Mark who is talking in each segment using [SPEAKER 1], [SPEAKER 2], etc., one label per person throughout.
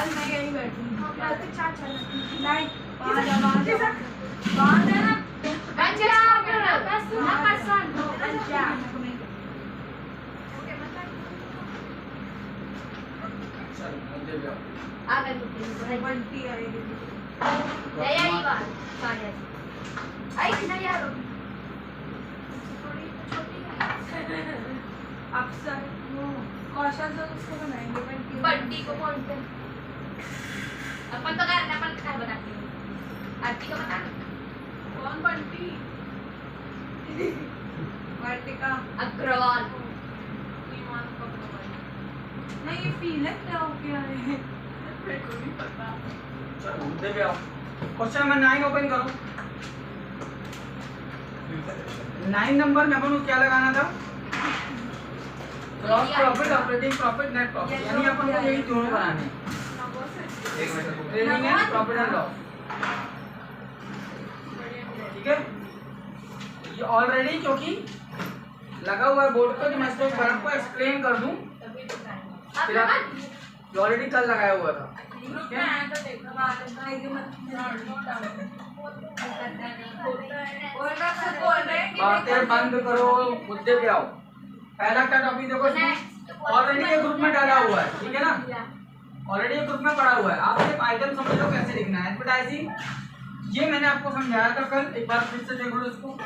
[SPEAKER 1] चल मैं यहीं बैठूंगी। नहीं बंटी आएगी अक्सर वो कौशल से उसको बनाएंगे
[SPEAKER 2] बंटी को बोलते हैं अपन तो क्या बताती हूँ आरती का बता
[SPEAKER 1] कौन बंटी वाटिका
[SPEAKER 2] अग्रवाल
[SPEAKER 1] नहीं ये फील है क्या हो गया है मेरे को नहीं पता।
[SPEAKER 3] चलो मुद्दे पे आओ। क्वेश्चन नंबर 9 ओपन करो। 9 नंबर में अपन को क्या लगाना था? Gross profit, operating profit, net profit, यानी अपन को यही दोनों बनाने हैं। एक minute, trading and profit and loss, ठीक है। ये ऑलरेडी क्योंकि लगा हुआ है बोर्ड पे, तो मैं इसको एक बार आपको एक्सप्लेन कर दूं। फिर आप ये ऑलरेडी कल लगाया हुआ था, ठीक है। बातें बंद करो, मुद्दे पे आओ। पहला क्या टॉपिक देखो, ऑलरेडी ये ग्रुप में डाला हुआ है, ठीक है ना, ऑलरेडी ये ग्रुप में पड़ा हुआ है। आप सिर्फ आइटम समझ लो कैसे लिखना है। एडवर्टाइजिंग, ये मैंने आपको समझाया था कल, एक बार फिर से देख लो इसको।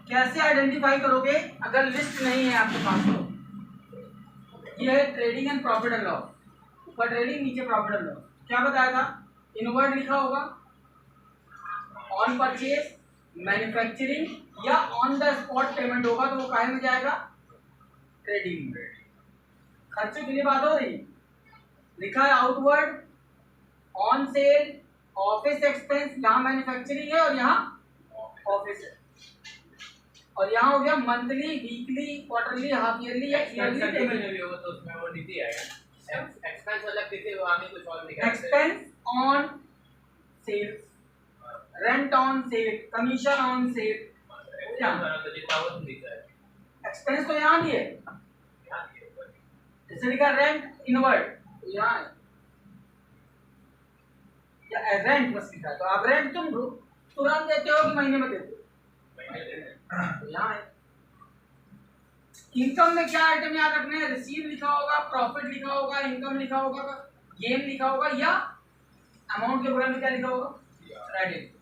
[SPEAKER 3] कैसे आइडेंटिफाई करोगे अगर लिस्ट नहीं है आपके पास तो। ये है trading and profit and loss, ऊपर ट्रेडिंग नीचे प्रॉफिट एंड लॉस। क्या बताया था? इनवर्ड लिखा होगा, ऑन परचेज, मैन्युफैक्चरिंग या ऑन द स्पॉट पेमेंट होगा तो वो काय में जाएगा? ट्रेडिंग। खर्चों के लिए बात हो रही, लिखा है outward, on sale, office expense, यहाँ मैन्युफैक्चरिंग है और यहाँ ऑफिस है, और यहाँ हो गया monthly, weekly, quarterly, half yearly या ईयरली पेमेंट भी होगा तो उसमें वो नीति आएगा। एक्सपेंस अलग दिखे, वो आगे कुछ और लिखा है। Expense on sales, rent on sale, commission on sale, expense तो यहाँ भी है, जैसे लिखा रेंट इनवर्ड यहाँ है, या रेंट बस लिखा है, तो आप रेंट तुम तुरंत देते हो कि महीने में देते हो? तो यहाँ है। इनकम में क्या आइटम याद रखने हैं? रिसीव लिखा होगा, प्रॉफिट लिखा होगा, इनकम लिखा होगा, गेन लिखा होगा, या अमाउंट के बगल में क्या लिखा होगा? क्रेडिट।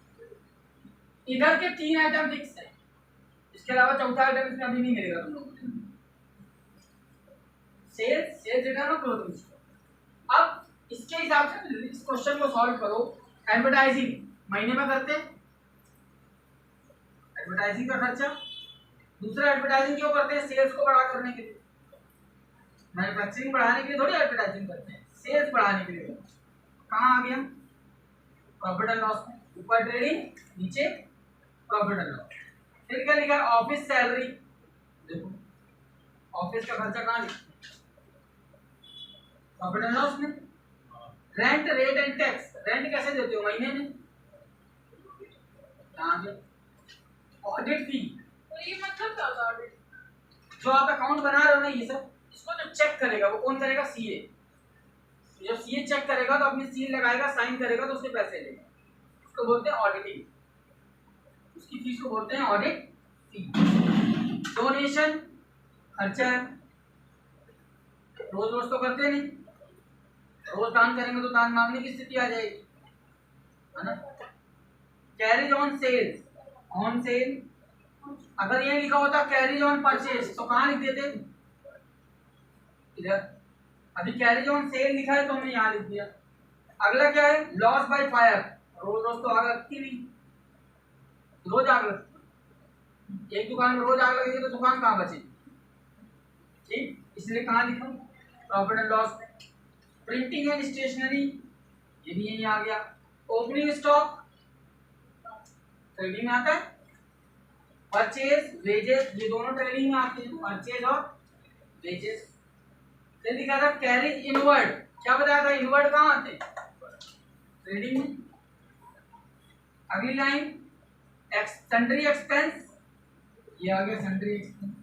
[SPEAKER 3] इधर के 3 आइटम फिक्स है, इसके अलावा चौथा आइटम इसमें अभी नहीं मिलेगा तुम लोगों को। सेल्स, सेल्स रिटर्न और क्लोजिंग स्टॉक। अब इसके हिसाब से इस क्वेश्चन को सॉल्व करो। एडवर्टाइजिंग महीने में करते हैं, एडवर्टाइजिंग का खर्चा। दूसरा, एडवर्टाइजिंग क्यों करते हैं? सेल्स को बड़ा करने के लिए। मैन्युफैक्चरिंग बढ़ाने के लिए थोड़ी एडवर्टाइजिंग करते हैं, सेल्स बढ़ाने के लिए। कहाँ आ गया? प्रॉफिट एंड लॉस में, ऊपर ट्रेडिंग, नीचे प्रॉफिट एंड लॉस। फिर क्या लिखा है? Office salary. देखो ऑफिस का खर्चा कहाँ लिखा? प्रॉफिट एंड लॉस में। Rent, rate and tax. Rent कैसे देते हो? महीने में। ऑडिट फी,
[SPEAKER 1] तो ये मतलब क्या होता है ऑडिट?
[SPEAKER 3] जो आप अकाउंट बना रहे हो ना, ये सब इसको जो चेक करेगा वो कौन करेगा? सीए। जब सीए चेक करेगा तो अपनी सील लगाएगा, साइन करेगा तो उसके पैसे लेगा, उसको बोलते हैं ऑडिटिंग। उसकी फीस को बोलते हैं ऑडिट फी। डोनेशन खर्चा है, रोज रोज तो करते नहीं, रोज दान करेंगे तो दान मांगने की स्थिति आ जाएगी, है ना। Carriage on sales, on sale. अगर ये लिखा होता कैरिज ऑन परचेज तो कहाँ लिख देते? इधर। अभी कैरिज ऑन सेल लिखा है तो हमने यहाँ लिख दिया। अगला क्या है? Loss by fire. रोज रोज तो आग लगती नहीं, रोज आग लगती, एक दुकान में रोज आग लगेगी तो दुकान कहाँ बचेगी? ठीक, इसलिए कहाँ लिखा? प्रॉफिट एंड लॉस में। प्रिंटिंग एंड स्टेशनरी, ये भी यहीं आ गया। ओपनिंग स्टॉक ट्रेडिंग में आता है। परचेज, वेजेस, ये दोनों ट्रेडिंग में आते हैं, परचेज और वेजेस। फिर लिखा था कैरिज इनवर्ड। क्या बताया था? इनवर्ड कहाँ आते हैं? ट्रेडिंग में। अगली लाइन सन्ड्री एक्सपेंस, ये आ गया sundry expense.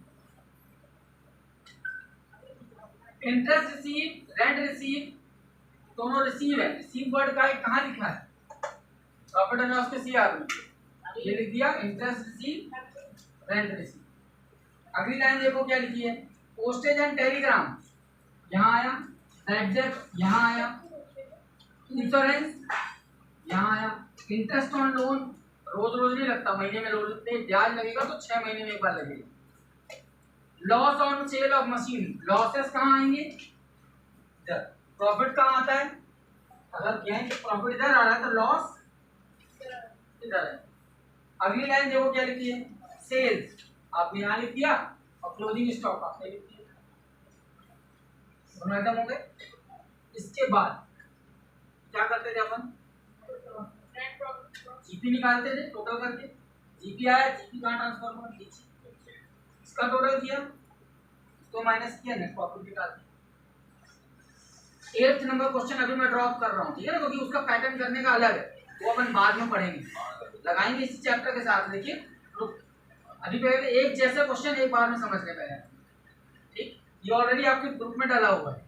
[SPEAKER 3] Interest receive, rent receive, दोनों रिसीव है, रिसीव वर्ड का कहाँ लिखा है, प्रॉफिट एंड लॉस के सीआर में ये लिख दिया, इंटरेस्ट रिसीव, रेंट रिसीव। अगली लाइन देखो क्या लिखी है, पोस्टेज एंड टेलीग्राम यहाँ आया, एडजेक्ट यहाँ आया, इंश्योरेंस यहाँ आया, इंटरेस्ट ऑन लोन रोज रोज नहीं लगता, महीने में रोज ब्याज लगेगा तो 6 महीने में एक बार लगेगा। Loss on sale of machine, losses कहाँ आएंगे इधर, प्रॉफिट कहाँ आता है, अगर यहीं से प्रॉफिट इधर आ रहा है तो लॉस इधर है। अगली लाइन देखो क्या लिखी है, सेल्स आपने यहाँ लिख दिया और क्लोजिंग स्टॉक आपने लिख दिया, दोनों आइटम हो गए। इसके बाद क्या करते थे अपन, जीपी निकालते थे टोटल करके, जीपी आया, जीपी कहाँ ट्रांसफर हुआ, इसका टोटल किया, इसको माइनस किया, नेट प्रॉफिट निकालते। 8th नंबर क्वेश्चन अभी मैं ड्रॉप कर रहा हूँ, ठीक है ना, क्योंकि उसका पैटर्न करने का अलग है, वो अपन बाद में पढ़ेंगे, लगाएंगे इसी चैप्टर के साथ। देखिए अभी पहले एक जैसा क्वेश्चन एक बार में समझ ले पहले, ठीक, ये ऑलरेडी आपके ग्रुप में डाला हुआ है,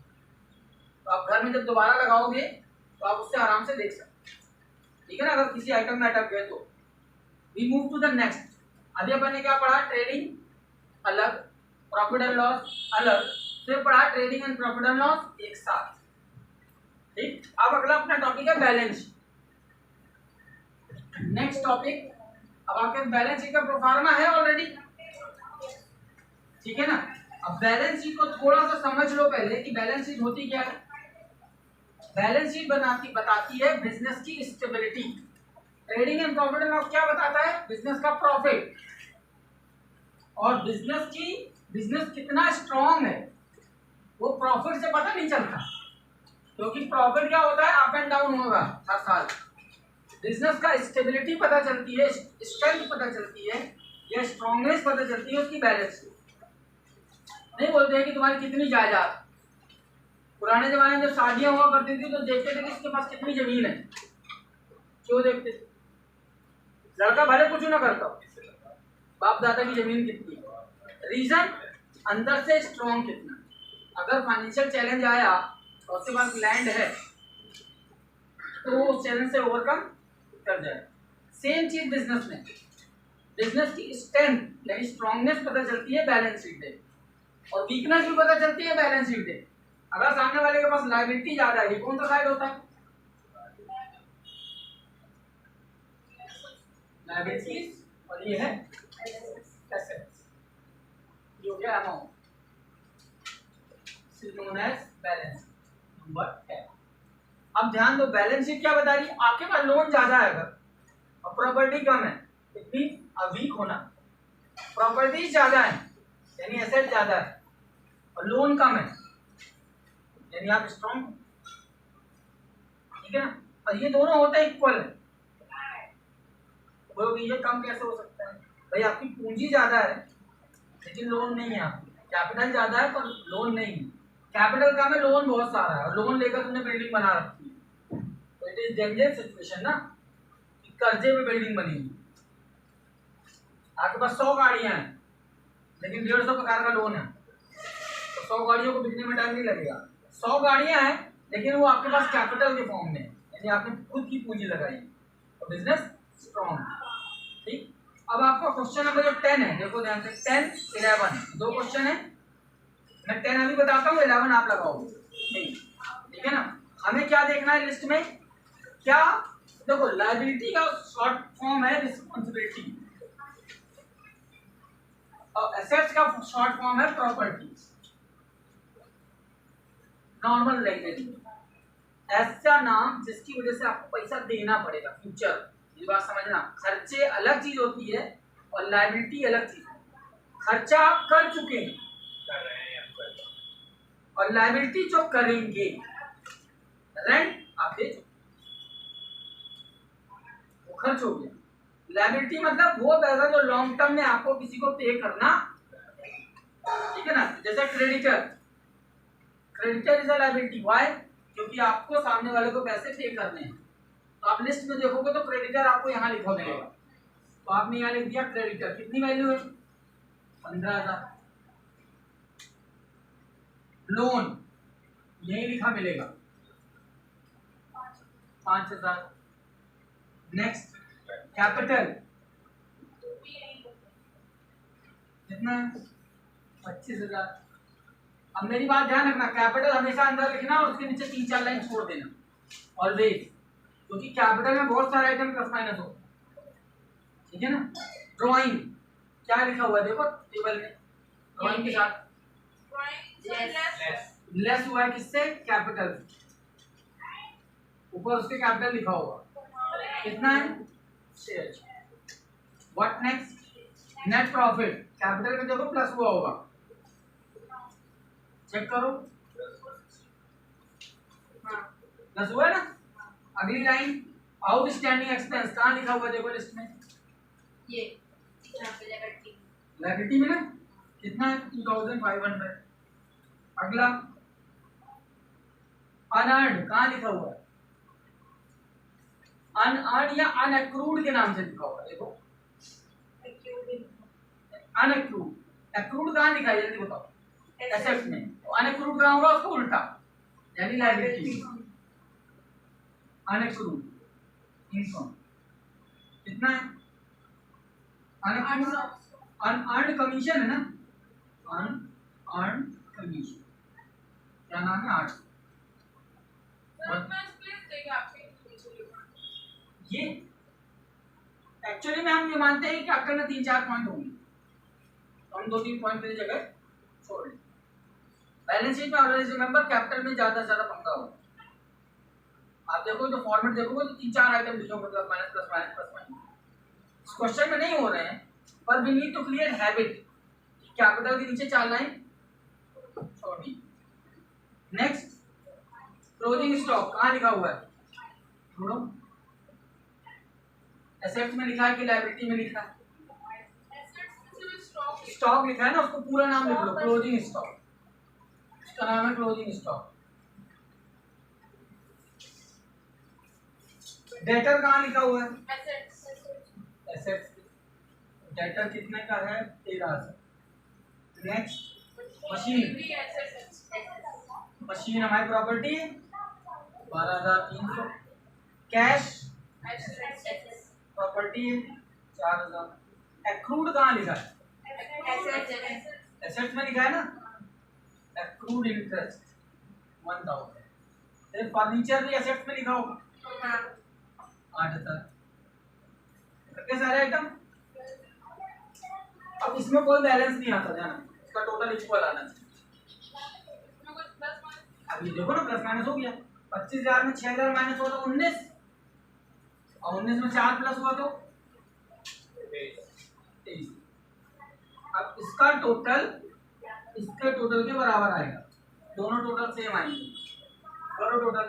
[SPEAKER 3] तो आप घर में जब दोबारा लगाओगे तो आप उससे आराम से देख सकते, ठीक है ना, अगर किसी आइटम में अटक गए तो। We move to the next. अभी अपन ने क्या पढ़ा, ट्रेडिंग अलग, प्रॉफिट एंड लॉस अलग, फिर पढ़ा trading and profit and loss एक साथ, ठीक। अब अगला अपना टॉपिक है बैलेंस शीट। नेक्स्ट टॉपिक, अब आपके बैलेंस शीट का प्रोफार्मा है ऑलरेडी, ठीक है ना। अब बैलेंस शीट को थोड़ा सा समझ लो पहले कि बैलेंस शीट होती क्या है। बैलेंस शीट बताती है बिजनेस की stability. Trading and profit and loss क्या बताता है, बिजनेस का प्रॉफिट, और बिजनेस कितना स्ट्रांग है वो प्रॉफिट से पता नहीं चलता, क्योंकि प्रॉफिट क्या होता है, अप एंड डाउन होगा हर साल। बिजनेस का स्टेबिलिटी पता चलती है, स्ट्रेंथ पता चलती है, या स्ट्रांगनेस पता चलती है उसकी बैलेंस से। नहीं बोलते हैं कि तुम्हारी कितनी जायदाद, पुराने जमाने में जब शादियां हुआ करती थी तो देखते थे कि इसके पास कितनी जमीन है, क्यों देखते थे, लड़का भले कुछ ना करता, बाप दादा की जमीन कितनी है, रीजन अंदर से स्ट्रांग कितना। अगर फाइनेंशियल चैलेंज आया और उसके पास लैंड है तो उस चैलेंज से ओवरकम कर जाए। सेम चीज बिजनेस में, बिजनेस की स्ट्रेंथ यानी स्ट्रांगनेस पता चलती है बैलेंस शीट से, और वीकनेस भी पता चलती है बैलेंस शीट से। अगर सामने वाले के पास लायबिलिटी ज्यादा है, ये कौन सा साइड होता है, लायबिलिटीज, और ये है एसेट्स, ये हो गया amount, known as balance number 10। अब ध्यान दो, बैलेंस शीट क्या बता रही है, आपके पास लोन ज्यादा है अगर और प्रॉपर्टी कम है, इट मीन वीक होना। प्रॉपर्टी ज्यादा है यानी एसेट ज्यादा है, और लोन कम है यानी आप स्ट्रॉन्ग, ठीक है ना। और ये दोनों होते हैं इक्वल है, बोलोगे ये कम कैसे हो सकता है, भाई आपकी पूंजी ज्यादा है लेकिन लोन नहीं है, आपकी कैपिटल ज्यादा है पर लोन नहीं है, कैपिटल कम है लोन बहुत सारा है, और लोन लेकर तुमने बिल्डिंग बना रखी है, तो इट इज डेंजरस सिचुएशन ना, कि कर्जे में बिल्डिंग बनी है। आपके पास 100 गाड़ियां हैं लेकिन 150 प्रकार का लोन है, तो 100 गाड़ियों को बिकने में टाइम नहीं लगेगा। 100 गाड़ियां हैं लेकिन वो आपके पास कैपिटल के फॉर्म में, यानी आपने खुद की पूंजी लगाई, तो बिजनेस स्ट्रॉन्ग, ठीक। अब आपका क्वेश्चन नंबर जो 10 है, देखो ध्यान से, 10, 11 दो क्वेश्चन है, मैं 10 अभी बताता हूँ, 11 आप लगाओगे, ठीक है ना। हमें क्या देखना है लिस्ट में, क्या देखो, लायबिलिटी का शॉर्ट फॉर्म है रिस्पॉन्सिबिलिटी, और एसेट्स का शॉर्ट फॉर्म है प्रॉपर्टी। नॉर्मल लैंग्वेज में ऐसा नाम जिसकी वजह से आपको पैसा देना पड़ेगा फ्यूचर, ये बात समझना। खर्चे अलग चीज होती है और लायबिलिटी अलग चीज है। खर्चा आप कर चुके हैं और लायबिलिटी जो करेंगे, रेंट आप दे चुके, वो खर्च हो गया। लायबिलिटी मतलब वो पैसा जो लॉन्ग टर्म में आपको किसी को पे करना, ठीक है ना। जैसे creditor is a liability, why, क्योंकि आपको सामने वाले को पैसे पे करने हैं। तो आप लिस्ट में देखोगे तो क्रेडिटर आपको यहाँ लिखा मिलेगा, तो आपने यहाँ लिख दिया क्रेडिटर, कितनी वैल्यू है 15,000। लोन यही लिखा मिलेगा, 5,000। नेक्स्ट कैपिटल कितना? 25,000। अब मेरी बात ध्यान रखना, कैपिटल हमेशा अंदर लिखना और उसके नीचे 3-4 लाइन छोड़ देना ऑलवेज, क्योंकि कैपिटल में बहुत सारे आइटम प्लस माइनस हो, ठीक है ना। ड्राइंग क्या लिखा हुआ है देखो टेबल में, ड्राइंग के साथ लेस हुआ है किससे? कैपिटल। ऊपर उसके कैपिटल लिखा होगा, कितना है? 6। What next? Net profit capital में देखो प्लस हुआ होगा, चेक करो। प्लस हुआ है ना। अगली लाइन आउटस्टैंडिंग एक्सपेंस कहाँ लिखा हुआ है देखो लिस्ट में,
[SPEAKER 2] ये यहाँ पे
[SPEAKER 3] लायबिलिटी में ना, कितना है? 2,500। अगला अनअर्न्ड कहाँ लिखा हुआ है? अनअर्न्ड या अनअक्रूड के नाम से लिखा हुआ है देखो, अनअक्रूड। एक्रूड कहाँ लिखा है जल्दी बताओ? एसेट्स में। तो अनअक्रूड कहाँ होगा? उसको उल्टा, यानी लायबिलिटी। अनअक्रूड इनकम कितना है? अनअक्रूड अनअर्न्ड कमीशन है ना, अनअर्न्ड कमीशन क्या नाम है? 8। ये एक्चुअली में हम ये मानते हैं कि अक्कल में 3-4 पॉइंट होंगे, तो हम 2-3 पॉइंट की जगह छोड़ दें। बैलेंस शीट में ऑलवेज रिमेंबर कैपिटल में ज्यादा से ज्यादा पंगा होगा। आप देखो तो फॉर्मेट देखोगे तो 3-4 आइटम लिखे होंगे, plus minus plus minus plus minus. इस क्वेश्चन में नहीं हो रहे हैं, पर we need to create habit, capital के नीचे 4 लाइन छोड़नी। नेक्स्ट क्लोजिंग स्टॉक कहाँ लिखा हुआ है? छोड़ो, एसेट्स में लिखा है कि लायबिलिटी में लिखा है? स्टॉक लिखा है ना, उसको पूरा नाम लिख लो, क्लोजिंग स्टॉक। उसका नाम है क्लोजिंग स्टॉक। डेटर कहाँ लिखा हुआ है? एसेट्स। डेटर कितने का है? 13,000। नेक्स्ट मशीन, मशीन हमारी प्रॉपर्टी है 12,300। कैश प्रॉपर्टी है 4,000। एक्रूड कहाँ लिखा है? एसेट्स में लिखा है ना, एक्रूड इंटरेस्ट 1,000। फर्नीचर भी एसेट्स में लिखा होगा 8,000। कितने सारे आइटम? अब इसमें कोई बैलेंस नहीं आता है ना, इसका टोटल इक्वल आना चाहिए। अब ये देखो ना प्लस माइनस हो गया, 25,000 में 6,000 माइनस हुआ तो 19, और 19 में 4 प्लस हुआ तो 23। अब इसका टोटल इसके टोटल के बराबर आएगा, दोनों टोटल सेम आएंगे। करो टोटल।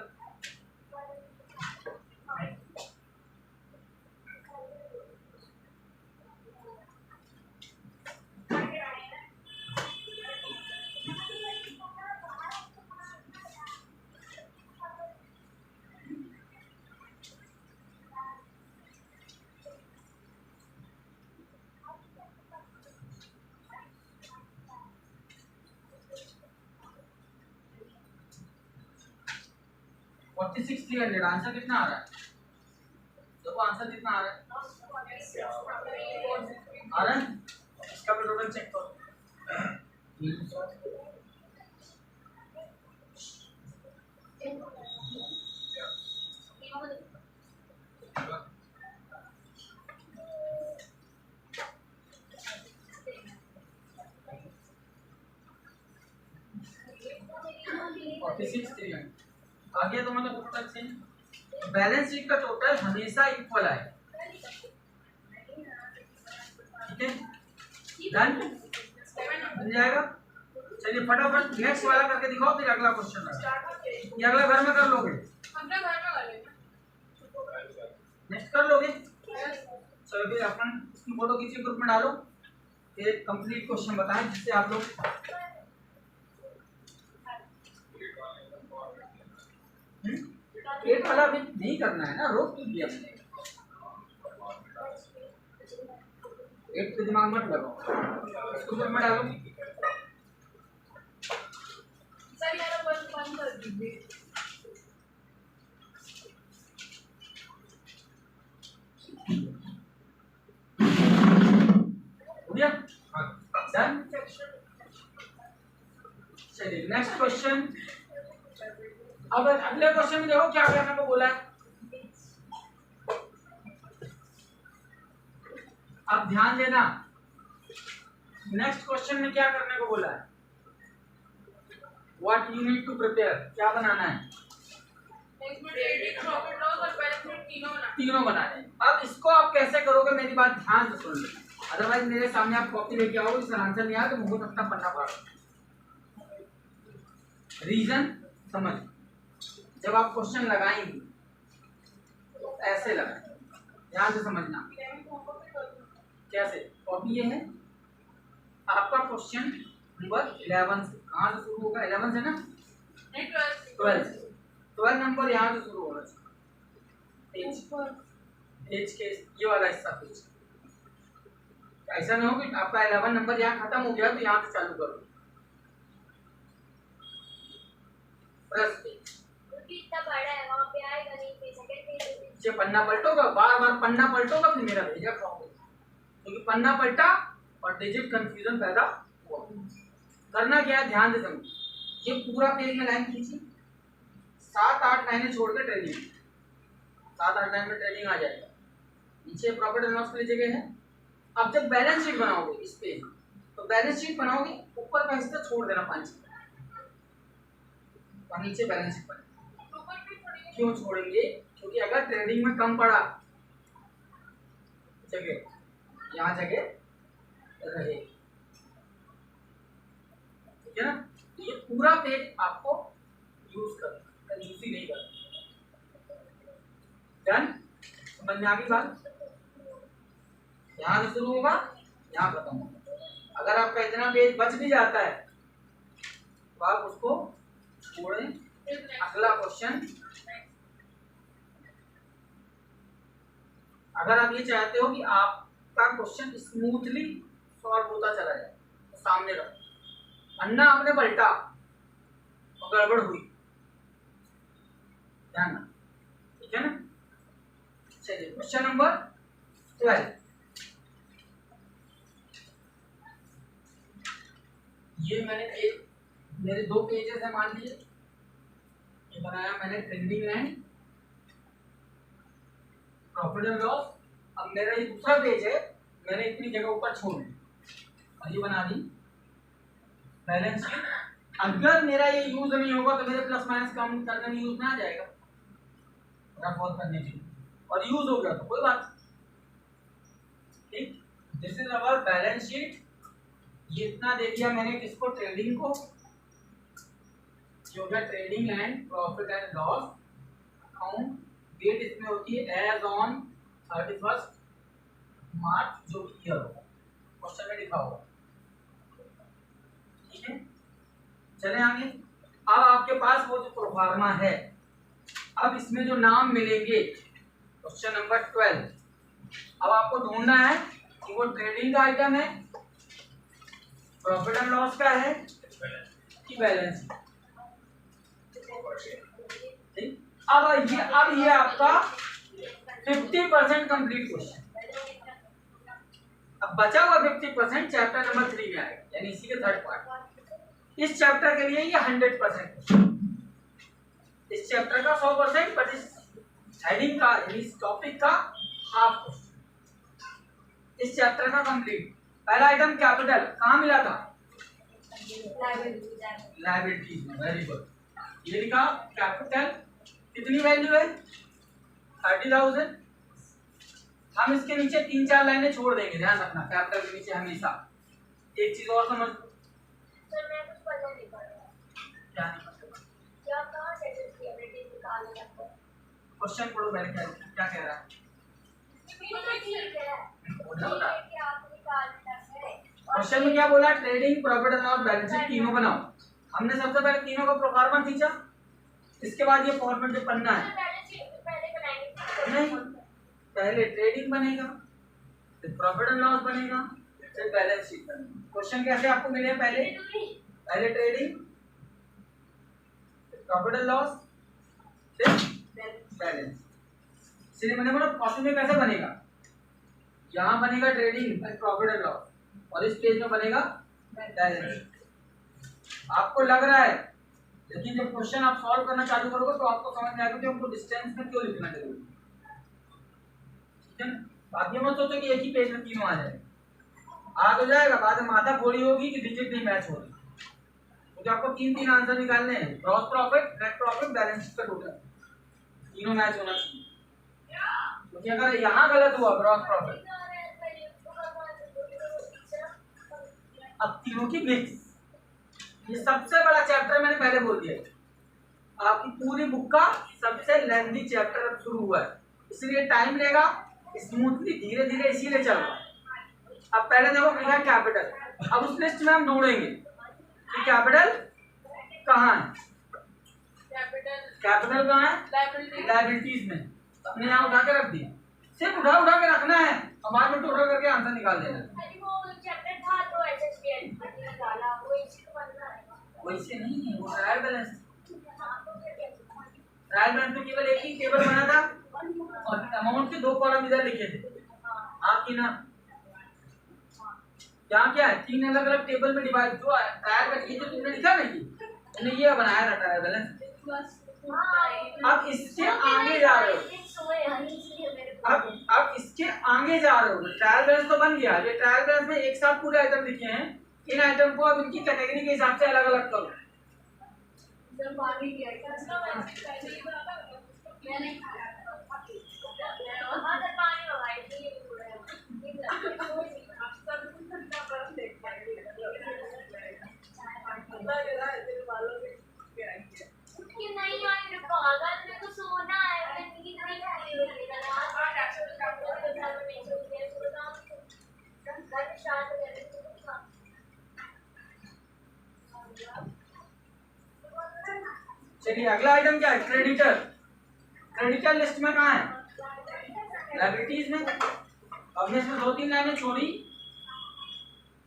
[SPEAKER 3] आंसर कितना आ रहा है? देखो आंसर कितना आ रहा है? आ रहा है? इसका भी टोटल चेक करो। आ गया तो मतलब टोटल से बैलेंस शीट का टोटल हमेशा इक्वल आए, ठीक है? डन बन जाएगा। चलिए फटाफट नेक्स्ट वाला करके दिखाओ, फिर अगला क्वेश्चन है। ये अगला घर में कर लोगे? नेक्स्ट कर लोगे? चलो फिर अपन इसकी फोटो किसी ग्रुप में डालो, एक कंप्लीट क्वेश्चन बताएं जिससे आप लोग एक वाला भी नहीं करना है ना, रोक क्यों दिया? एक पे दिमाग मत लगाओ, इसको ग्रुप में डालो।
[SPEAKER 1] सर यार बंद कर दीजिए।
[SPEAKER 3] चलिए नेक्स्ट क्वेश्चन। अब अगले क्वेश्चन में देखो क्या करने को बोला है। अब ध्यान देना, नेक्स्ट क्वेश्चन में क्या करने को बोला है। What you need to prepare, क्या बनाना है, तीनों बनाने हैं। अब इसको आप कैसे करोगे, मेरी बात ध्यान से सुन लो, अदरवाइज मेरे सामने आप कॉपी लेके आओगे, इसका आंसर नहीं आया तो मुझे अपना पन्ना पड़ा। रीजन समझ, जब आप क्वेश्चन लगाएंगे तो ऐसे लगाएंगे, ध्यान से समझना। कैसे, कॉपी ये है आपका क्वेश्चन नंबर 11 से, कहाँ से शुरू होगा, 11 से ना, 12 नंबर यहाँ से शुरू होगा। पेज के ये वाला हिस्सा पेज, ऐसा ना हो कि आपका 11 नंबर यहाँ खत्म हो गया तो यहाँ से चालू करो। फर्स्ट पेज
[SPEAKER 2] कितना बड़ा है, वहाँ पे आएगा नहीं, पे सेकंड पेज
[SPEAKER 3] ये पन्ना पलटोगा, बार बार पन्ना पलटोगा, फिर मेरा भेजा खाओगे, क्योंकि पन्ना पलटा और डिजिट कंफ्यूजन पैदा हुआ। करना क्या है, ध्यान से समझो। ये पूरा पेज में लाइन खींची, 7-8 लाइनें छोड़कर ट्रेनिंग, 7-8 लाइन में ट्रेनिंग आ जाएगा। नीचे प्रॉफिट एंड लॉस के लिए जगह है। अब जब बैलेंस शीट बनाओगे इस पेज, तो बैलेंस शीट बनाओगे, ऊपर का हिस्सा छोड़ देना 5 और नीचे बैलेंस शीट बने। क्यों छोड़ेंगे, क्योंकि अगर ट्रेडिंग में कम पड़ा जगह, यहाँ जगह रहे, ठीक है ना। ये पूरा पेज आपको यूज करना, कंजूसी नहीं करना। डन, समझ में आ गई बात। यहाँ से शुरू होगा, यहाँ खत्म होगा। अगर आपका इतना पेज बच भी जाता है तो आप उसको छोड़ें। अगला क्वेश्चन, अगर आप ये चाहते हो कि आपका क्वेश्चन स्मूथली सॉल्व होता चला जाए तो सामने रखो। अन्ना आपने पलटा और गड़बड़ हुई, ध्यान, ठीक है ना। चलिए क्वेश्चन नंबर 12। ये मैंने मेरे 2 पेजेस है, मान लीजिए ये बनाया मैंने trending and profit and loss. अब मेरा ये दूसरा पेज है, मैंने इतनी जगह ऊपर छोड़ दी और ये बना दी बैलेंस शीट। अगर मेरा ये यूज नहीं होगा तो मेरे प्लस माइनस कम करने में यूज में आ जाएगा, रफ ऑफ करने के लिए, और यूज हो गया तो कोई बात ठीक। This is our balance sheet. ये इतना दे दिया मैंने किसको, ट्रेडिंग को, जो है trading and profit and loss account. डेट इसमें होती है एज ऑन 31 मार्च, जो भी ईयर होगा क्वेश्चन में लिखा होगा, ठीक है। चले आगे। अब आपके पास वो जो प्रोफार्मा है, अब इसमें जो नाम मिलेंगे, क्वेश्चन नंबर 12। अब आपको ढूंढना है कि वो ट्रेडिंग का आइटम है, प्रॉफिट एंड लॉस का है कि बैलेंस। ठीक, अब ये आपका 50% कंप्लीट क्वेश्चन। अब बचा हुआ 50% चैप्टर नंबर 3 में आएगा, यानी इसी के थर्ड पार्ट। इस चैप्टर के लिए ये 100% क्वेश्चन, इस चैप्टर का 100%, पर इस हेडिंग का, इस टॉपिक का हाफ क्वेश्चन। इस चैप्टर का कंप्लीट। पहला आइटम कैपिटल, कहाँ मिला था, लायबिलिटी में, वेरी गुड। ये लिखा कैपिटल, कितनी वैल्यू है, 30,000। हम इसके नीचे 3-4 लाइनें छोड़ देंगे, ध्यान रखना, कैपिटल के नीचे हमेशा। एक चीज और समझ,
[SPEAKER 2] सर मैं कुछ पढ़ना नहीं पड़ रहा,
[SPEAKER 3] क्या नहीं पता,
[SPEAKER 2] क्या कहाँ से एबिलिटी निकालना जाता है,
[SPEAKER 3] क्वेश्चन पढ़ो पहले, क्या कह रहा है,
[SPEAKER 2] ठीक है
[SPEAKER 3] बोलना बता।
[SPEAKER 2] कि आप निकालना है।
[SPEAKER 3] क्वेश्चन में क्या बोला, trading, profit and loss, balance sheet तीनों बनाओ। हमने सबसे पहले तीनों का प्रोफार्मा खींचा, इसके बाद ये फॉर्मेट जो पन्ना है,
[SPEAKER 2] पहले बनाएंगे,
[SPEAKER 3] नहीं, पहले ट्रेडिंग बनेगा, फिर प्रॉफिट एंड लॉस बनेगा, फिर बैलेंस शीट बनेगा। क्वेश्चन कैसे आपको मिले, पहले ट्रेडिंग, फिर प्रॉफिट एंड लॉस, फिर बैलेंस। इसलिए मैंने बोला कॉपी में कैसे बनेगा, यहाँ बनेगा ट्रेडिंग, फिर प्रॉफिट एंड लॉस, और इस पेज में बनेगा बैलेंस शीट। आपको लग रहा है, लेकिन जब क्वेश्चन आप सॉल्व करना चालू करोगे तो आपको समझ में आएगा कि हमको डिस्टेंस में क्यों लिखना जरूरी है। ठीक है, बात ये मत सोचो कि एक ही पेज में तीनों आ जाए, आ तो जाएगा, बाद में माथा फोड़ी होगी कि डिजिट नहीं मैच हो रही, क्योंकि आपको तीन आंसर निकालने हैं, gross profit, net profit, balance sheet का टोटल, तीनों मैच होना चाहिए। क्योंकि अगर यहाँ गलत हुआ ग्रॉस प्रॉफिट, अब तीनों की मिक्स, ये सबसे बड़ा चैप्टर मैंने पहले बोल दिया, आपकी पूरी बुक का सबसे लेंथी चैप्टर अब शुरू हुआ है, इसलिए टाइम लेगा, स्मूथली धीरे धीरे इसीलिए चल रहा है। अब पहले देखो लिखा कैपिटल, अब उस लिस्ट में हम ढूंढेंगे कि कैपिटल कहाँ है, कैपिटल कहाँ है, लायबिलिटीज में, अपने यहाँ उठा के रख दिया, सिर्फ उठा उठा के रखना है, हमारे में टोटल करके आंसर निकाल देना है। वैसे नहीं है, वो ट्रायल बैलेंस, ट्रायल बैलेंस में केवल एक ही टेबल बना था और अमाउंट के 2 कॉलम इधर लिखे थे, आपकी ना यहाँ क्या है, 3 अलग अलग टेबल में डिवाइड, जो ट्रायल बैलेंस ये जो तुमने लिखा ना, तुमने ये बनाया था ट्रायल बैलेंस। अब इसके आगे जा रहे हो, अब इसके आगे जा रहे हो, ट्रायल बैलेंस तो बन गया, ये ट्रायल बैलेंस में एक साथ पूरे आइटम लिखे हैं, इन आइटम को अब इनकी कैटेगरी के हिसाब से अलग अलग करो। चलिए अगला आइटम क्या है, क्रेडिटर। क्रेडिटर लिस्ट में कहाँ है, लायबिलिटीज में। अब इसमें 2-3 लाइनें छोड़ी,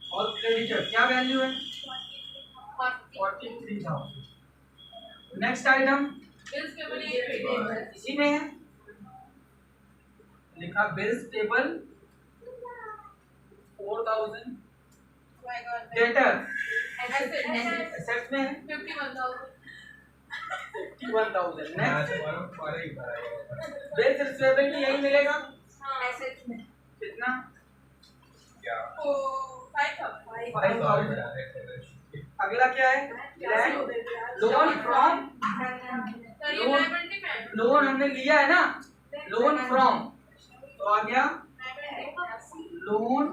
[SPEAKER 3] और क्रेडिटर क्या वैल्यू है, 43,000। नेक्स्ट आइटम इसी में है, लिखा बिल्स टेबल 4,000। डेटर एसेट्स में है 51,000। नेक्स्ट बिल्स रिसीवेबल भी यही मिलेगा,
[SPEAKER 1] एसेट्स में
[SPEAKER 3] कितना,
[SPEAKER 1] 5,000।
[SPEAKER 3] अगला क्या है, लोन फ्रॉम, लोन हमने लिया है ना, लोन फ्रॉम, तो आ गया loan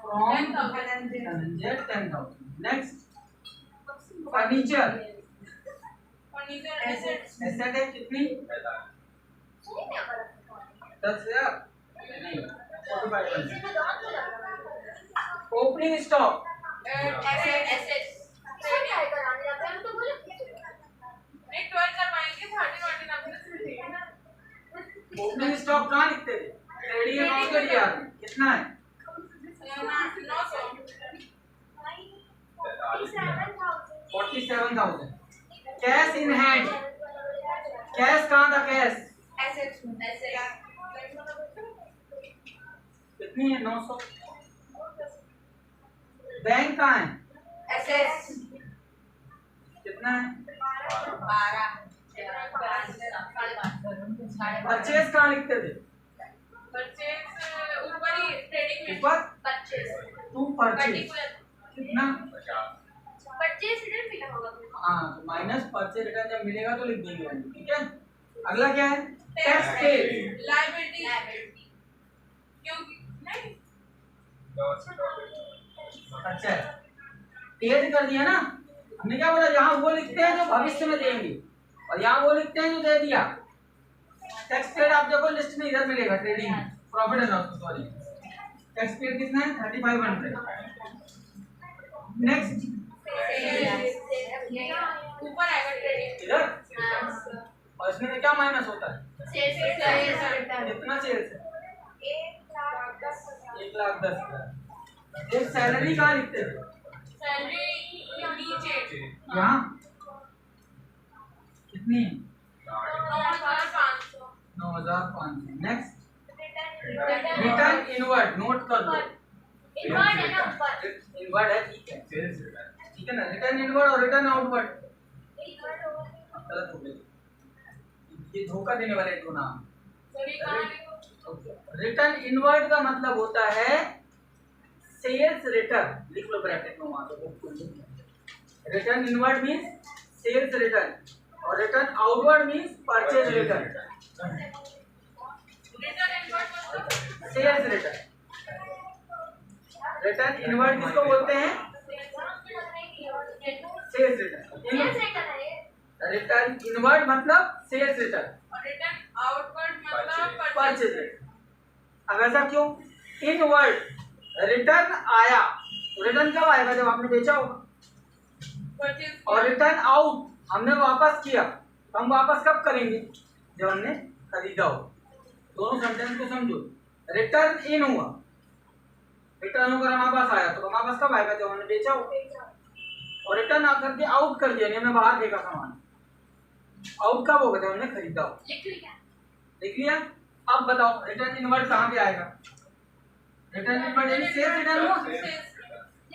[SPEAKER 3] from 10,000। Next furniture, asset है कितनी, 10,000। ओपनिंग स्टॉक, ओपनिंग स्टॉक कहाँ लिखते थे, ट्रेडिंग अकाउंट का दिया, कितना है, 47,000। कैश इन हैंड, कैश कहाँ था, कैश कितनी है, 900। बैंक कहाँ है, कितना है, 12। परचेज कहाँ लिखते थे, ऊपर टू परचेज, कितना, हाँ माइनस परचेज रिटर्न जब मिलेगा तो लिख देंगे, ठीक है। अगला क्या है, टैक्स पेड, अच्छा पेड कर दिया ना हमने, क्या बोला, यहाँ वो लिखते हैं जो भविष्य में देंगे और यहाँ वो लिखते हैं जो दे दिया। टैक्स पेड आप देखो लिस्ट में इधर मिलेगा, trading profit and loss, sorry tax paid कितना है, 3,500। नेक्स्ट
[SPEAKER 2] ऊपर आएगा ट्रेडिंग
[SPEAKER 3] इधर, और इसमें क्या माइनस होता है, कितना सेल्स है, 1,10,000। एक सैलरी कहाँ लिखते हैं, यहाँ कितनी, 9,500। नेक्स्ट रिटर्न इनवर्ड, नोट कर दो, इनवर्ड है, ठीक है, ठीक है ना, रिटर्न इनवर्ड और रिटर्न आउटवर्ड गलत हो गई, ये धोखा देने वाले दो नाम। रिटर्न इनवर्ड का मतलब होता है सेल्स रिटर्न, लिख लो ब्रैकेट में वहां पे, return inward means sales return और return outward means purchase return. Sales return, return inward किसको बोलते हैं? Sales return. रिटर्न इनवर्ड मतलब सेल्स रिटर्न
[SPEAKER 1] और रिटर्न आउटवर्ड मतलब
[SPEAKER 3] परचेज रिटर्न। अब ऐसा क्यों? इनवर्ड रिटर्न आया, रिटर्न कब आएगा? जब आपने बेचा होगा।
[SPEAKER 1] परचेज
[SPEAKER 3] और रिटर्न आउट हमने वापस किया, तो हम वापस कब करेंगे? जब हमने खरीदा हो। दोनों सेंटेंस को समझो। रिटर्न इन हुआ, रिटर्न होकर हमारे पास आया, तो हमारे पास कब आएगा? जब हमने बेचा हो। और रिटर्न आकर के आउट कर दिया, हमने बाहर फेंका सामान, आउट कब होगा? जब हमने खरीदा हो। लिख लिया। अब बताओ रिटर्न इनवर्ड कहाँ पे आएगा? रिटर्न इनवर्ड यानी सेल्स रिटर्न हुआ,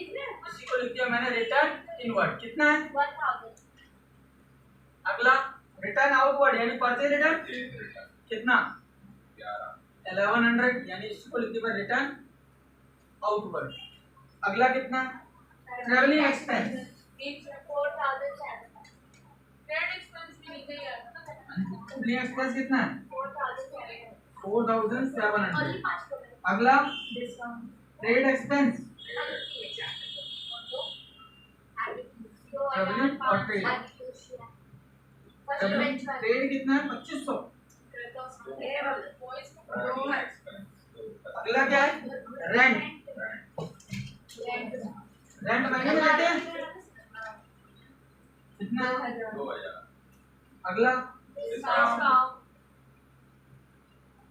[SPEAKER 3] इसी को लिख दिया मैंने रिटर्न इनवर्ड। कितना है?
[SPEAKER 2] 1000।
[SPEAKER 3] अगला रिटर्न आउटवर्ड यानी परचेज रिटर्न कितना? 1100 यानी इसको लिख दिया रिटर्न आउटवर्ड। अगला कितना? Travelling expense
[SPEAKER 2] 4007।
[SPEAKER 1] ट्रेड एक्सपेंस भी निकल गया था।
[SPEAKER 3] ट्रैवलिंग एक्सपेंस कितना है?
[SPEAKER 2] 4007।
[SPEAKER 3] 4700। अगला ट्रेड एक्सपेंस ट्रैवलिंग और ट्रेड, ट्रेड कितना है? 2500। अगला क्या है? रेंट, रेंट महीने में देते हैं कितना?
[SPEAKER 4] 2000।
[SPEAKER 3] अगला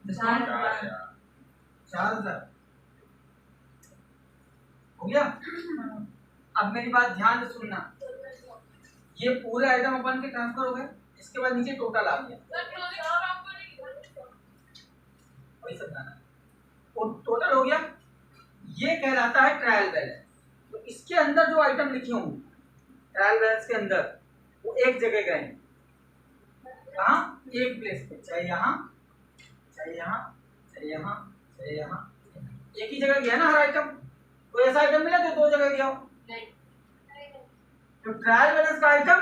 [SPEAKER 3] डिस्काउंट 4000 हो गया। अब मेरी बात ध्यान से सुनना, ये पूरे आइटम अपन के ट्रांसफर हो गए, इसके बाद नीचे टोटल आ गया, वही सब जाना है। टोटल हो गया, ये कहलाता है ट्रायल बैलेंस। तो इसके अंदर जो आइटम लिखे होंगे ट्रायल बैलेंस के अंदर, वो एक जगह गए, कहाँ? एक प्लेस पे, चाहे यहाँ चाहे यहाँ चाहे यहाँ चाहे यहाँ, एक ही जगह गया ना हर आइटम। कोई ऐसा आइटम मिला जो दो जगह गया हो? तो ट्रायल बैलेंस का आइटम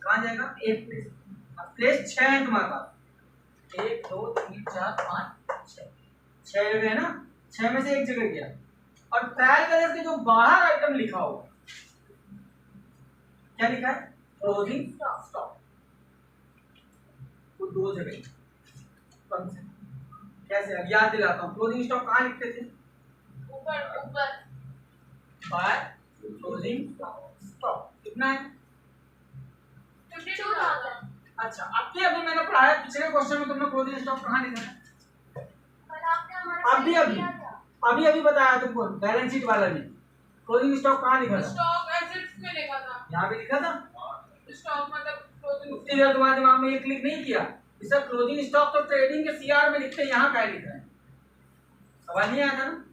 [SPEAKER 3] कहाँ जाएगा? एक प्लेस। अब प्लेस 6 है तुम्हारे पास, 1 2 3 4 5 6, 6 जगह है ना, 6 में से एक जगह गया। और ट्रायल बैलेंस के जो बाहर आइटम लिखा होगा, क्या लिखा है? क्लोजिंग स्टॉक, वो दो जगह। कैसे? अब याद दिलाता हूँ, क्लोजिंग स्टॉक कहाँ लिखते थे?
[SPEAKER 1] ऊपर
[SPEAKER 3] बाय क्लोजिंग स्टॉक कितना है?
[SPEAKER 2] 52,000।
[SPEAKER 3] अच्छा, अभी मैंने पढ़ाया पिछले क्वेश्चन में, तुमने क्लोजिंग स्टॉक कहाँ लिखा है? अभी बताया तुमको बैलेंस शीट वाला में क्लोजिंग स्टॉक कहाँ लिखा था?
[SPEAKER 1] स्टॉक एसेट्स में लिखा था।
[SPEAKER 3] यहाँ पे लिखा था।
[SPEAKER 1] स्टॉक मतलब क्लोजिंग।
[SPEAKER 3] उतनी देर तुम्हारे दिमाग में ये क्लिक नहीं किया? इसका क्लोजिंग स्टॉक तो ट्रेडिंग के सीआर में लिखते हैं, यहाँ क्या लिखा है? सवाल नहीं आया था ना?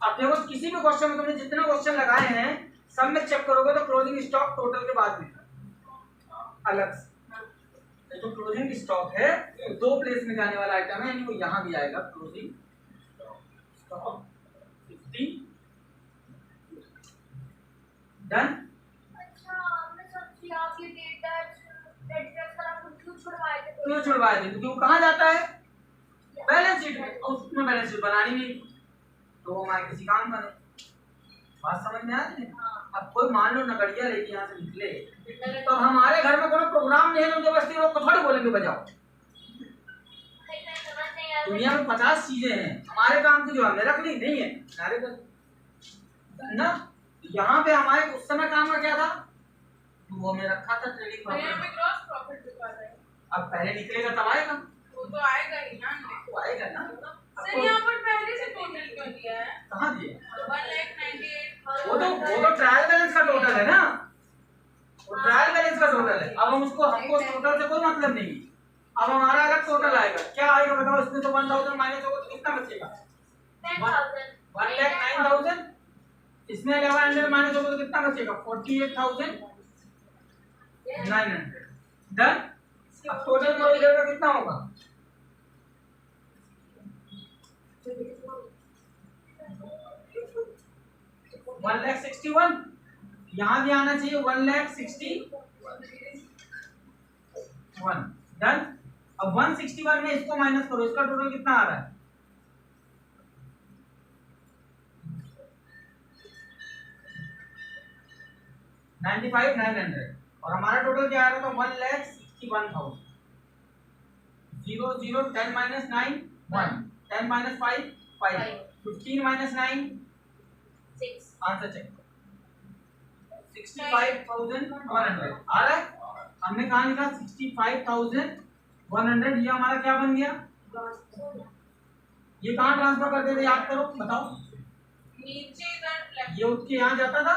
[SPEAKER 3] अब देखो किसी भी क्वेश्चन में तुमने जितने क्वेश्चन लगाए हैं सब में चेक करोगे तो क्लोजिंग स्टॉक टोटल के बाद लिखा है अलग से। जो क्लोजिंग स्टॉक है वो दो प्लेस में जाने वाला आइटम है, यानी वो यहाँ भी आएगा क्लोजिंग स्टॉक 50। डन।
[SPEAKER 2] अच्छा, हमने सोची आप ये डेटा एड्रेस का आप क्यों छुड़वाए थे?
[SPEAKER 3] क्यों छुड़वाए थे? क्योंकि वो कहाँ जाता है? बैलेंस शीट में। और उसमें बैलेंस शीट बनानी नहीं तो हमारे किसी काम का नहीं। बात समझ में आती है? अब कोई मान लो नगड़िया लेके यहाँ से निकले, तो हमारे घर में कोई प्रोग्राम नहीं है, तो जबरदस्ती लोग को थोड़ी बोलेंगे बजाओ। दुनिया में 50 चीजें हैं, हमारे काम की जो हमने रख ली नहीं है हमारे को ना। यहाँ पे हमारे उस समय काम का क्या था? वो हमने रखा था ट्रेडिंग
[SPEAKER 1] में ग्रॉस प्रॉफिट दिखा रहा है।
[SPEAKER 3] अब पहले निकलेगा तब आएगा,
[SPEAKER 1] वो तो आएगा ही ना।
[SPEAKER 3] तो आएगा ना।
[SPEAKER 1] सर यहाँ पर पहले से टोटल क्यों दिया है?
[SPEAKER 3] कहाँ दिए?
[SPEAKER 1] 1,98,000।
[SPEAKER 3] वो तो ट्रायल बैलेंस का टोटल है ना, वो ट्रायल बैलेंस का टोटल है। अब हमको उस टोटल से कोई मतलब नहीं। अब हमारा अलग टोटल आएगा, क्या आएगा बताओ? इसमें तो 1000 माइनस होगा तो कितना बचेगा?
[SPEAKER 2] 10,000।
[SPEAKER 3] 1,09,000 इसमें 1100 माइनस होगा तो कितना बचेगा 48,900 डन। अब टोटल करो इधर का कितना होगा 1,61,000 यहाँ भी आना चाहिए 1,61,000 डन। अब 161 में इसको माइनस करो इसका टोटल कितना आ रहा है 95,900 और हमारा टोटल क्या आ रहा था 1,61,000 0 0 10 minus 9 1 10 minus 5 5 15 minus 9
[SPEAKER 2] 6
[SPEAKER 3] answer check 65,100 आ रहा है। हमने कहा लिखा 65,100 ये हमारा क्या बन गया ये कहाँ ट्रांसफर करते थे याद करो बताओ
[SPEAKER 1] नीचे इधर लेफ्ट
[SPEAKER 3] ये उठ के यहाँ जाता था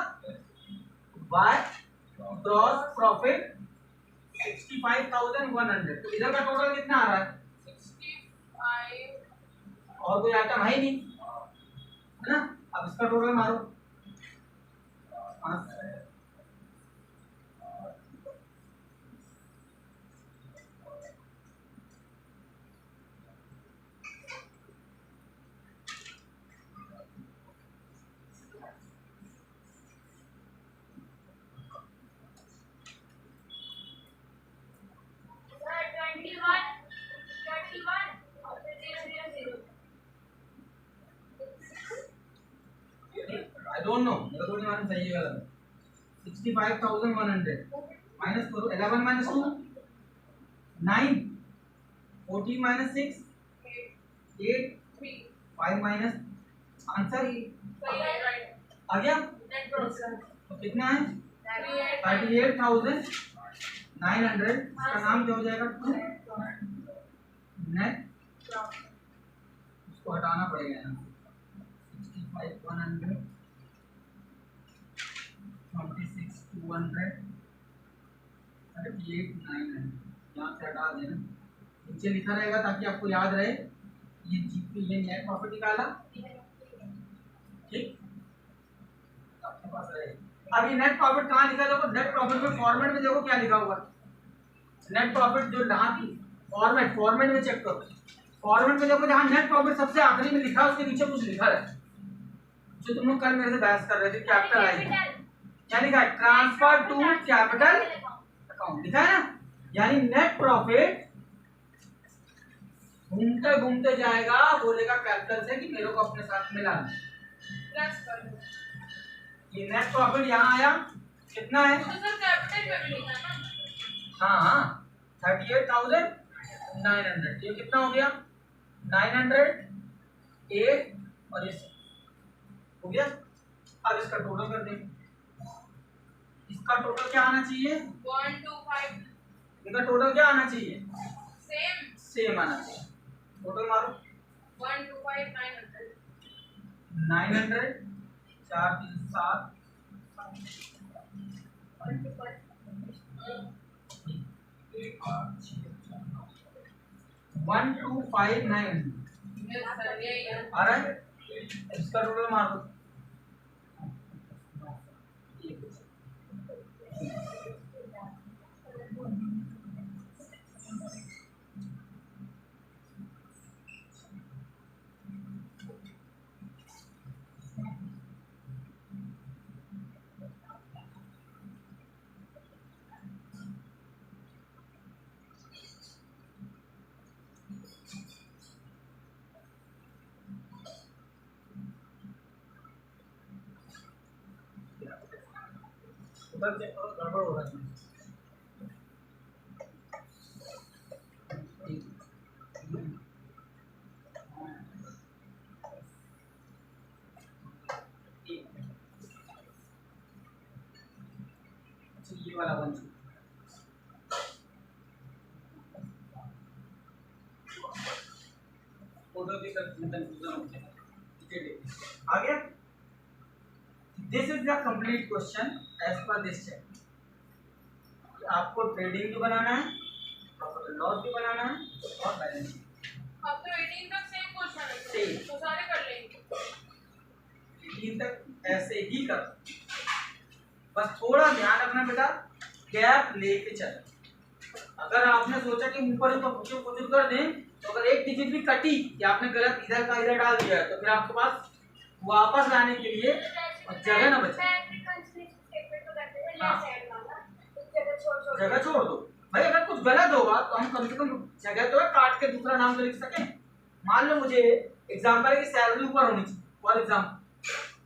[SPEAKER 3] बाय ग्रॉस प्रॉफिट 65,100 तो इधर का टोटल कितना आ रहा है
[SPEAKER 1] 65
[SPEAKER 3] और कोई आइटम है ही नहीं है ना। अब इसका टोटल मारो आई डोंट नो मेरे को नहीं मालूम सही है गलत 65,100 माइनस करो 11 minus 2 9 14 minus 6 8 5 minus आंसर आ गया तो कितना है 38,900 इसका नाम क्या हो जाएगा नेट इसको हटाना पड़ेगा यहाँ 65,100 26,200 38,900 यहाँ से हटा देना नीचे लिखा रहेगा ताकि आपको याद रहे ये जीपी ये नेट प्रॉफिट निकाला ठीक आपके पास रहे। अब ये नेट प्रॉफिट कहाँ लिखा है देखो नेट प्रॉफिट में फॉर्मेट में देखो क्या लिखा हुआ नेट प्रॉफिट जो यहाँ की फॉर्मेट में चेक करो फॉर्मेट में देखो जहाँ नेट प्रॉफिट सबसे आखिरी में लिखा है उसके नीचे कुछ लिखा है जो तुम लोग कल मेरे से बहस कर रहे थे कैपिटल आई क्या लिखा है ट्रांसफर टू कैपिटल अकाउंट लिखा है ना यानी नेट प्रॉफिट घूमते घूमते जाएगा बोलेगा कैपिटल से कि मेरे को अपने साथ मिला
[SPEAKER 1] प्लस कर दो
[SPEAKER 3] ये नेट प्रॉफिट यहाँ आया कितना है
[SPEAKER 1] तो सर कैपिटल में भी लिखा ना
[SPEAKER 3] हाँ हाँ 38,900 ये कितना हो गया 900 8 और ये हो गया। अब इसका टोटल कर देंगे इसका टोटल क्या आना चाहिए
[SPEAKER 1] 125
[SPEAKER 3] इनका टोटल क्या आना चाहिए
[SPEAKER 1] सेम
[SPEAKER 3] आना चाहिए टोटल मारो
[SPEAKER 1] 125
[SPEAKER 3] 900 4 3 7 1,259
[SPEAKER 1] यस सर यही है
[SPEAKER 3] आ रहा है इसका टोटल मार दो उधर चेक करो गड़बड़ हो रहा है अच्छा ये वाला बन फोटो भी कंफ्यूजन आ गया। This is the complete question as per this chapter आपको ट्रेडिंग भी बनाना है प्रॉफिट एंड लॉस भी बनाना है और बैलेंस शीट
[SPEAKER 1] अब तो 18 तक सेम क्वेश्चन है
[SPEAKER 3] Same.
[SPEAKER 1] तो सारे कर लेंगे
[SPEAKER 3] 18 तक ऐसे ही कर, बस थोड़ा ध्यान रखना बेटा, गैप लेके चल। अगर आपने सोचा कि ऊपर तो कुछ कर दें, तो अगर एक डिजिट भी कटी या आपने गलत इधर का इधर डाल दिया तो फिर आपके पास वापस लाने के लिए जगह ना बचे। हाँ। जगह छोड़ दो भाई, अगर कुछ गलत होगा तो हम कम से कम जगह तो है काट के दूसरा नाम तो लिख सकें। मान लो मुझे एग्जाम्पल है कि सैलरी ऊपर होनी चाहिए फॉर एग्जाम्पल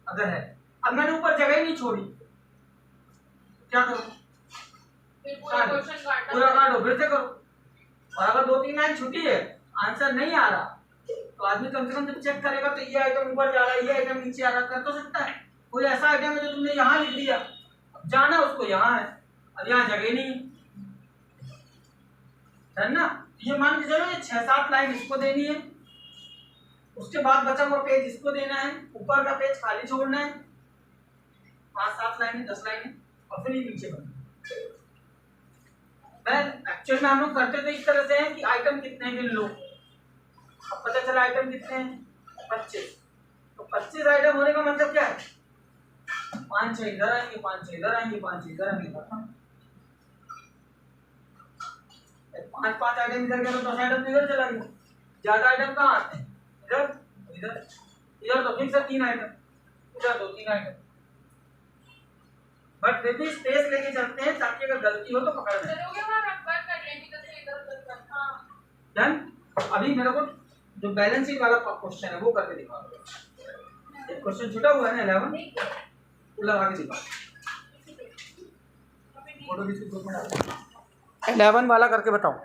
[SPEAKER 3] अगर है, अब मैंने ऊपर जगह ही नहीं छोड़ी, क्या करूं? पूरा काटो फिर से करो। और अगर 2-3 लाइन छुट्टी है, आंसर नहीं आ रहा, तो आदमी कम से कम जब चेक करेगा तो ये आइटम ऊपर जा रहा है, ये आइटम नीचे आ रहा, कर तो सकता है। कोई ऐसा आइटम है जो तुमने यहाँ लिख दिया, अब जाना उसको यहाँ है, अब यहाँ जगह नहीं है ना। ये मान के चलो ये 6-7 लाइन इसको देनी है, उसके बाद बचा हुआ पेज इसको देना है, ऊपर का पेज खाली छोड़ना है, 5-7 लाइनें 10 लाइनें, और फिर ये नीचे बनना। एक्चुअल में हम लोग करते तो इस तरह से हैं कि आइटम कितने गिन लो, अब पता चला आइटम कितने हैं 25, तो 25 आइटम होने का मतलब क्या है, 5-6 इधर आएंगे, 5-6 इधर आएंगे, 5-6 इधर आएंगे, 5-5 आइटम इधर गए तो 10 आइटम इधर चला गया। ज्यादा आइटम कहाँ आते हैं, इधर इधर इधर, तो फिर से 3 आइटम, इधर 2-3 आइटम, बट फिर भी स्पेस लेके चलते हैं ताकि अगर गलती हो तो पकड़ लें। डन। अभी मेरे को जो बैलेंस शीट वाला क्वेश्चन है वो करके दिखा दो। एक क्वेश्चन छूटा हुआ है ना 11, वो लगा के दिखा, फोटो किसके ग्रुप में डाल 11 वाला करके बताओ।